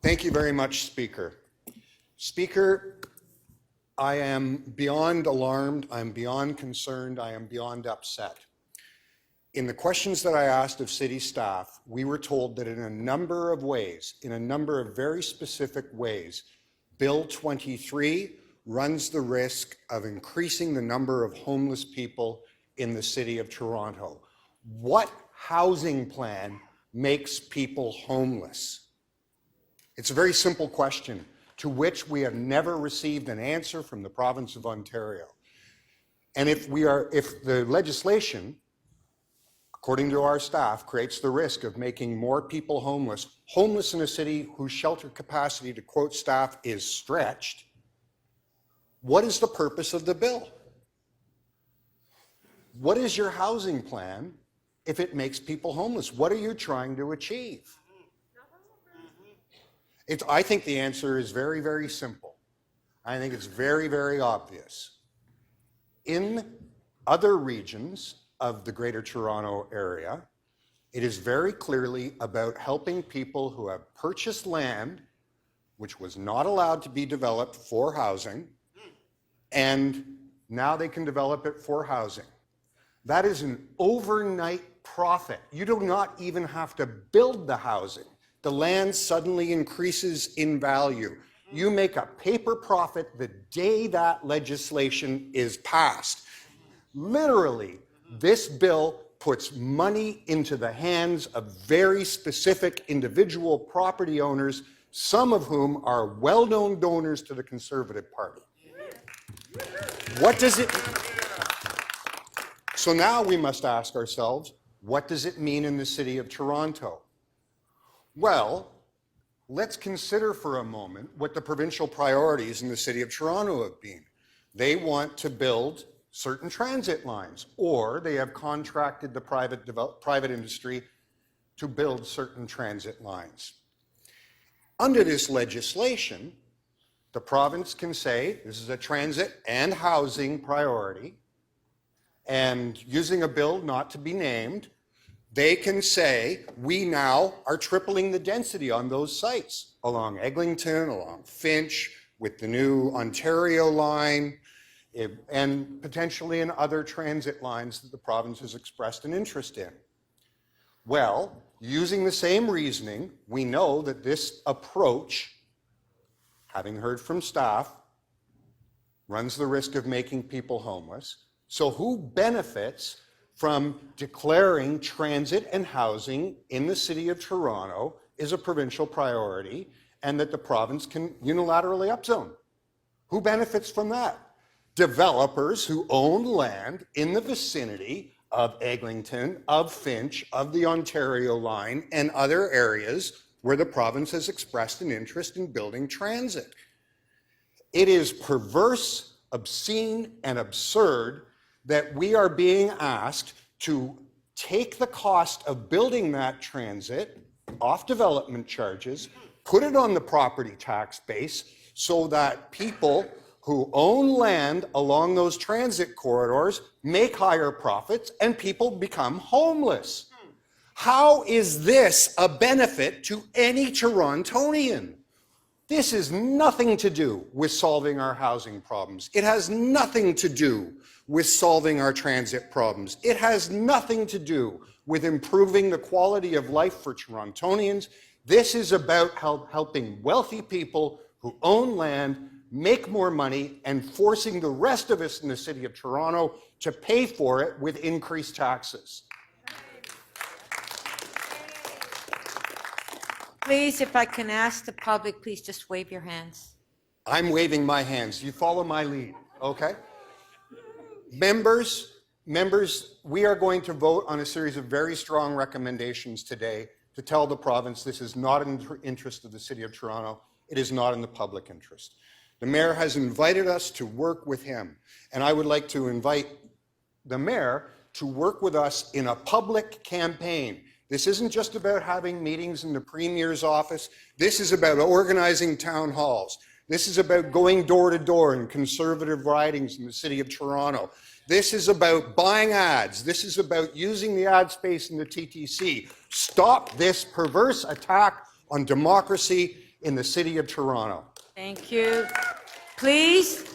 Thank you very much, Speaker. Speaker, I am beyond alarmed, I'm beyond concerned, I am beyond upset. In the questions that I asked of city staff, we were told that in a number of ways, in a number of very specific ways, Bill 23 runs the risk of increasing the number of homeless people in the city of Toronto. What housing plan makes people homeless? It's a very simple question to which we have never received an answer from the province of Ontario. And if the legislation, according to our staff, creates the risk of making more people homeless in a city whose shelter capacity, to quote staff, is stretched, what is the purpose of the bill? What is your housing plan if it makes people homeless? What are you trying to achieve? I think the answer is very, very simple. I think it's very, very obvious. In other regions of the Greater Toronto Area, it is very clearly about helping people who have purchased land which was not allowed to be developed for housing, and now they can develop it for housing. That is an overnight profit. You do not even have to build the housing. The land suddenly increases in value. You make a paper profit the day that legislation is passed. Literally, this bill puts money into the hands of very specific individual property owners, some of whom are well-known donors to the Conservative Party. What does it mean? So now we must ask ourselves, what does it mean in the city of Toronto? Well, let's consider for a moment what the provincial priorities in the city of Toronto have been. They want to build certain transit lines, or they have contracted the private industry to build certain transit lines. Under this legislation, the province can say this is a transit and housing priority, and using a bill not to be named, they can say we now are tripling the density on those sites along Eglinton, along Finch, with the new Ontario line, and potentially in other transit lines that the province has expressed an interest in. Well, using the same reasoning, we know that this approach, having heard from staff, runs the risk of making people homeless. So who benefits from declaring transit and housing in the city of Toronto is a provincial priority and that the province can unilaterally upzone? Who benefits from that? Developers who own land in the vicinity of Eglinton, of Finch, of the Ontario line, and other areas where the province has expressed an interest in building transit. It is perverse, obscene, and absurd that we are being asked to take the cost of building that transit off development charges, put it on the property tax base so that people who own land along those transit corridors make higher profits and people become homeless. How is this a benefit to any Torontonian? This has nothing to do with solving our housing problems. It has nothing to do with solving our transit problems. It has nothing to do with improving the quality of life for Torontonians. This is about helping wealthy people who own land make more money and forcing the rest of us in the city of Toronto to pay for it with increased taxes. Please, if I can ask the public, please just wave your hands. I'm waving my hands. You follow my lead, okay? Members, we are going to vote on a series of very strong recommendations today to tell the province this is not in the interest of the city of Toronto. It is not in the public interest. The mayor has invited us to work with him, and I would like to invite the mayor to work with us in a public campaign. This isn't just about having meetings in the Premier's office. This is about organizing town halls. This is about going door to door in Conservative ridings in the city of Toronto. This is about buying ads. This is about using the ad space in the TTC. Stop this perverse attack on democracy in the city of Toronto. Thank you. Please